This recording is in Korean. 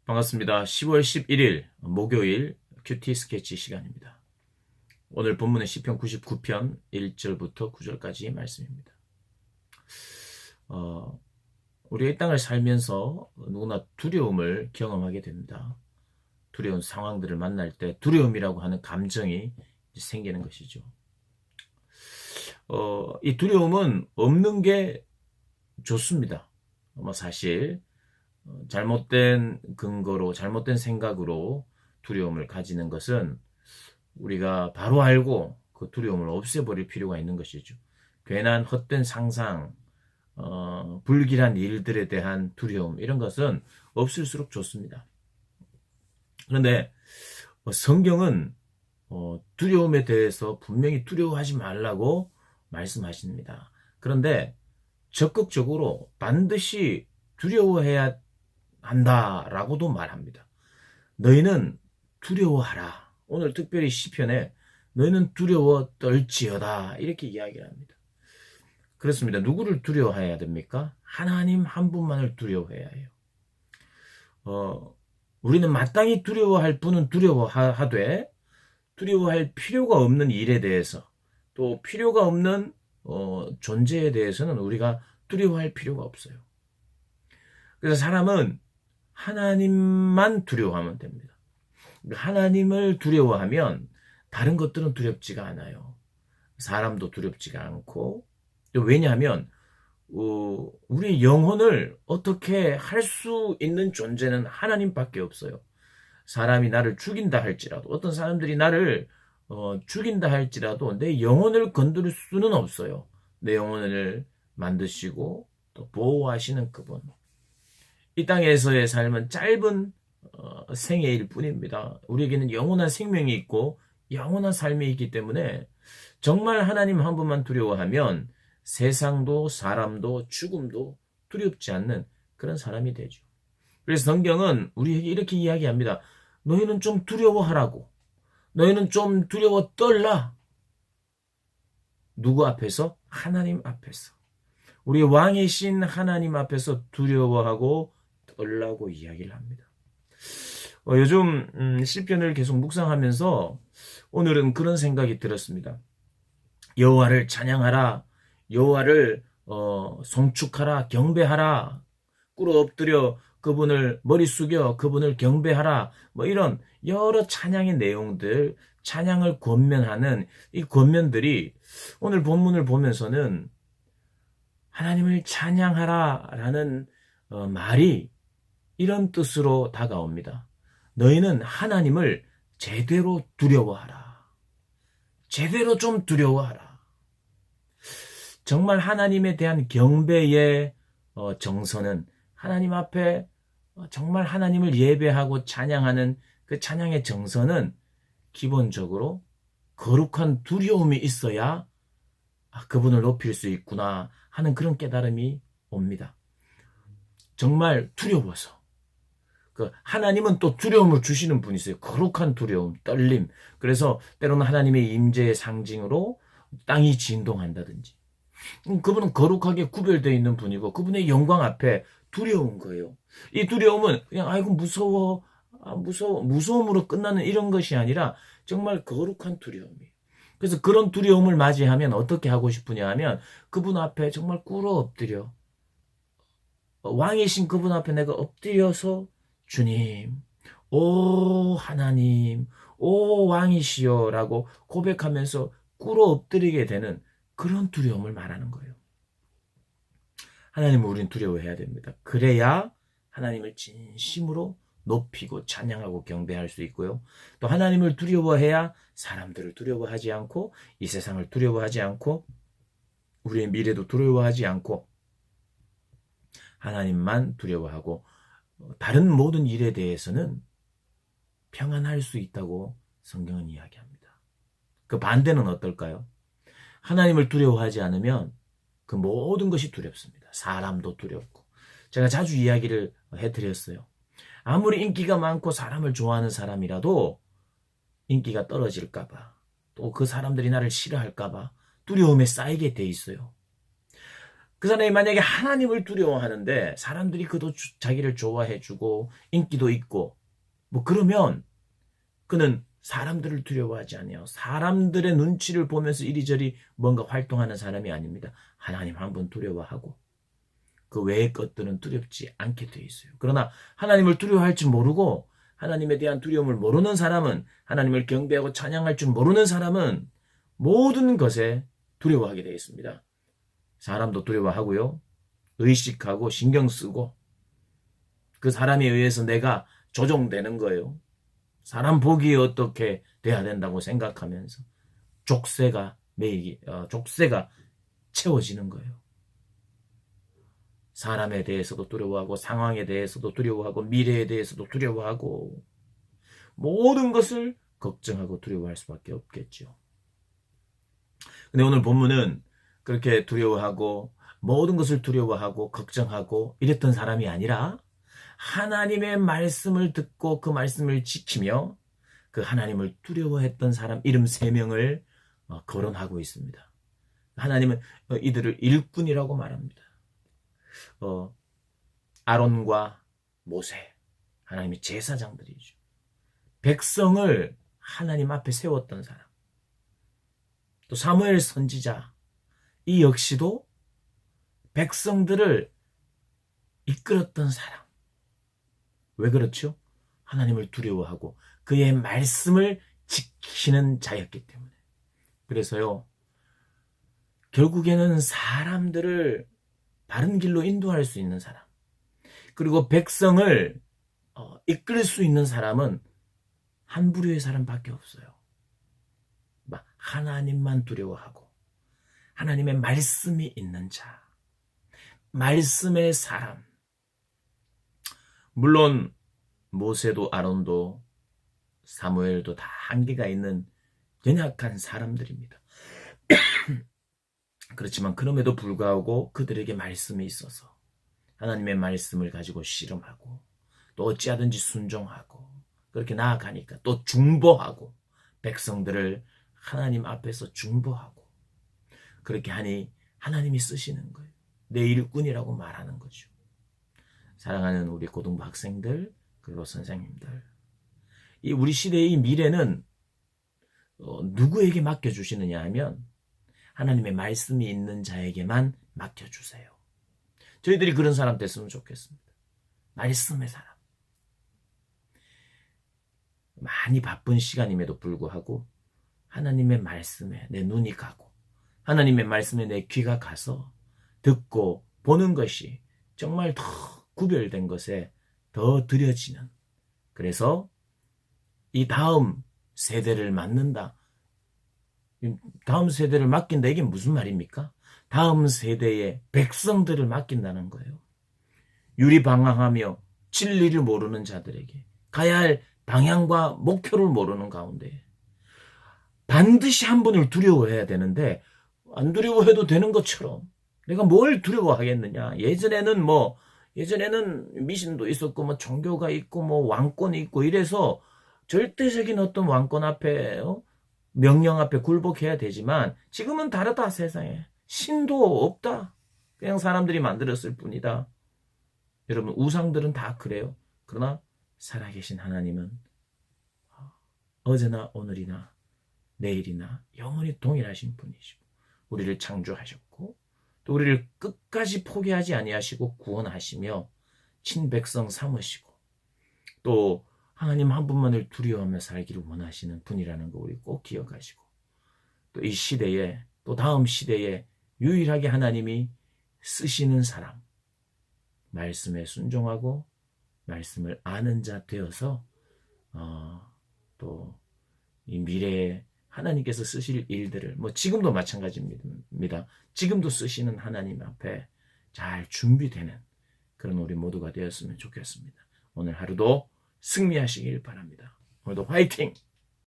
반갑습니다. 10월 11일 목요일 큐티 스케치 시간입니다. 오늘 본문은 시편 99편 1절부터 9절까지의 말씀입니다. 우리가 이 땅을 살면서 누구나 두려움을 경험하게 됩니다. 두려운 상황들을 만날 때 두려움이라고 하는 감정이 생기는 것이죠. 이 두려움은 없는 게 좋습니다. 사실 잘못된 근거로, 잘못된 생각으로 두려움을 가지는 것은 우리가 바로 알고 그 두려움을 없애버릴 필요가 있는 것이죠. 괜한 헛된 상상, 불길한 일들에 대한 두려움, 이런 것은 없을수록 좋습니다. 그런데 성경은 두려움에 대해서 분명히 두려워하지 말라고 말씀하십니다. 그런데 적극적으로 반드시 두려워해야 한다라고도 말합니다. 너희는 두려워하라. 오늘 특별히 시편에 너희는 두려워 떨지어다 이렇게 이야기를 합니다. 그렇습니다. 누구를 두려워해야 됩니까? 하나님 한 분만을 두려워해야 해요. 우리는 마땅히 두려워할 분은 두려워하되 두려워할 필요가 없는 일에 대해서 또 필요가 없는 존재에 대해서는 우리가 두려워할 필요가 없어요. 그래서 사람은 하나님만 두려워하면 됩니다. 하나님을 두려워하면 다른 것들은 두렵지가 않아요. 사람도 두렵지가 않고, 또 왜냐하면 우리의 영혼을 어떻게 할 수 있는 존재는 하나님밖에 없어요. 사람이 나를 죽인다 할지라도, 어떤 사람들이 나를 죽인다 할지라도 내 영혼을 건드릴 수는 없어요. 내 영혼을 만드시고 또 보호하시는 그분. 이 땅에서의 삶은 짧은 생애일 뿐입니다. 우리에게는 영원한 생명이 있고 영원한 삶이 있기 때문에 정말 하나님 한 분만 두려워하면 세상도 사람도 죽음도 두렵지 않는 그런 사람이 되죠. 그래서 성경은 우리에게 이렇게 이야기합니다. 너희는 좀 두려워하라고. 너희는 좀 두려워 떨라. 누구 앞에서? 하나님 앞에서. 우리 왕이신 하나님 앞에서 두려워하고 떨라고 이야기를 합니다. 요즘 시편을 계속 묵상하면서 오늘은 그런 생각이 들었습니다. 여호와를 찬양하라, 여호와를 송축하라, 경배하라, 꿇어 엎드려 그분을 머리 숙여 그분을 경배하라, 이런 여러 찬양의 내용들, 찬양을 권면하는 이 권면들이 오늘 본문을 보면서는 하나님을 찬양하라라는 말이 이런 뜻으로 다가옵니다. 너희는 하나님을 제대로 두려워하라. 제대로 좀 두려워하라. 정말 하나님에 대한 경배의 정서는 하나님 앞에 정말 하나님을 예배하고 찬양하는 그 찬양의 정서는 기본적으로 거룩한 두려움이 있어야 그분을 높일 수 있구나 하는 그런 깨달음이 옵니다. 정말 두려워서. 하나님은 또 두려움을 주시는 분이세요. 거룩한 두려움, 떨림. 그래서 때로는 하나님의 임재의 상징으로 땅이 진동한다든지. 그분은 거룩하게 구별되어 있는 분이고 그분의 영광 앞에 두려운 거예요. 이 두려움은 그냥 아이고 무서워, 무서움으로 끝나는 이런 것이 아니라 정말 거룩한 두려움이에요. 그래서 그런 두려움을 맞이하면 어떻게 하고 싶으냐 하면 그분 앞에 정말 꿇어 엎드려 왕이신 그분 앞에 내가 엎드려서 주님, 오 하나님, 오 왕이시여 라고 고백하면서 꿇어 엎드리게 되는 그런 두려움을 말하는 거예요. 하나님을 우리는 두려워해야 됩니다. 그래야 하나님을 진심으로 높이고 찬양하고 경배할 수 있고요. 또 하나님을 두려워해야 사람들을 두려워하지 않고 이 세상을 두려워하지 않고 우리의 미래도 두려워하지 않고 하나님만 두려워하고 다른 모든 일에 대해서는 평안할 수 있다고 성경은 이야기합니다. 그 반대는 어떨까요? 하나님을 두려워하지 않으면 그 모든 것이 두렵습니다. 사람도 두렵고. 제가 자주 이야기를 해드렸어요. 아무리 인기가 많고 사람을 좋아하는 사람이라도 인기가 떨어질까봐 또 그 사람들이 나를 싫어할까봐 두려움에 쌓이게 돼 있어요. 그 사람이 만약에 하나님을 두려워하는데 사람들이 그도 자기를 좋아해주고 인기도 있고 뭐 그러면 그는 사람들을 두려워하지 않아요. 사람들의 눈치를 보면서 이리저리 뭔가 활동하는 사람이 아닙니다. 하나님 한 분 두려워하고 그 외의 것들은 두렵지 않게 되어 있어요. 그러나 하나님을 두려워할 줄 모르고 하나님에 대한 두려움을 모르는 사람은, 하나님을 경배하고 찬양할 줄 모르는 사람은 모든 것에 두려워하게 되어 있습니다. 사람도 두려워하고요. 의식하고 신경 쓰고 그 사람에 의해서 내가 조종되는 거예요. 사람 보기에 어떻게 돼야 된다고 생각하면서 족쇄가 채워지는 거예요. 사람에 대해서도 두려워하고 상황에 대해서도 두려워하고 미래에 대해서도 두려워하고 모든 것을 걱정하고 두려워할 수밖에 없겠죠. 근데 오늘 본문은 그렇게 두려워하고 모든 것을 두려워하고 걱정하고 이랬던 사람이 아니라 하나님의 말씀을 듣고 그 말씀을 지키며 그 하나님을 두려워했던 사람 이름 3명을 거론하고 있습니다. 하나님은 이들을 일꾼이라고 말합니다. 아론과 모세, 하나님의 제사장들이죠. 백성을 하나님 앞에 세웠던 사람. 또 사무엘 선지자, 이 역시도 백성들을 이끌었던 사람. 왜 그렇죠? 하나님을 두려워하고 그의 말씀을 지키는 자였기 때문에. 그래서요, 결국에는 사람들을 바른 길로 인도할 수 있는 사람, 그리고 백성을 이끌 수 있는 사람은 한 부류의 사람밖에 없어요. 하나님만 두려워하고 하나님의 말씀이 있는 자, 말씀의 사람. 물론 모세도 아론도 사무엘도 다 한계가 있는 연약한 사람들입니다. 그렇지만 그럼에도 불구하고 그들에게 말씀이 있어서 하나님의 말씀을 가지고 씨름하고 또 어찌하든지 순종하고 그렇게 나아가니까 또 중보하고 백성들을 하나님 앞에서 중보하고 그렇게 하니 하나님이 쓰시는 거예요. 내 일꾼이라고 말하는 거죠. 사랑하는 우리 고등부 학생들 그리고 선생님들, 이 우리 시대의 미래는 누구에게 맡겨주시느냐 하면 하나님의 말씀이 있는 자에게만 맡겨주세요. 저희들이 그런 사람 됐으면 좋겠습니다. 말씀의 사람. 많이 바쁜 시간임에도 불구하고 하나님의 말씀에 내 눈이 가고 하나님의 말씀에 내 귀가 가서 듣고 보는 것이 정말 더 구별된 것에 더 드려지는, 그래서 이 다음 세대를 맡는다. 다음 세대를 맡긴다, 이게 무슨 말입니까? 다음 세대의 백성들을 맡긴다는 거예요. 유리방황하며 진리를 모르는 자들에게, 가야 할 방향과 목표를 모르는 가운데 반드시 한 분을 두려워해야 되는데 안 두려워해도 되는 것처럼 내가 뭘 두려워하겠느냐. 예전에는 미신도 있었고 종교가 있고 왕권이 있고 이래서 절대적인 어떤 왕권 앞에 명령 앞에 굴복해야 되지만 지금은 다르다. 세상에 신도 없다. 그냥 사람들이 만들었을 뿐이다. 여러분, 우상들은 다 그래요. 그러나 살아계신 하나님은 어제나 오늘이나 내일이나 영원히 동일하신 분이시고 우리를 창조하셨고 또 우리를 끝까지 포기하지 아니하시고 구원하시며 친백성 삼으시고 또 하나님 한 분만을 두려워하며 살기를 원하시는 분이라는 거 우리 꼭 기억하시고, 또 이 시대에 또 다음 시대에 유일하게 하나님이 쓰시는 사람, 말씀에 순종하고 말씀을 아는 자 되어서 또 이 미래에 하나님께서 쓰실 일들을 지금도 마찬가지입니다. 지금도 쓰시는 하나님 앞에 잘 준비되는 그런 우리 모두가 되었으면 좋겠습니다. 오늘 하루도 승리하시길 바랍니다. 오늘도 화이팅!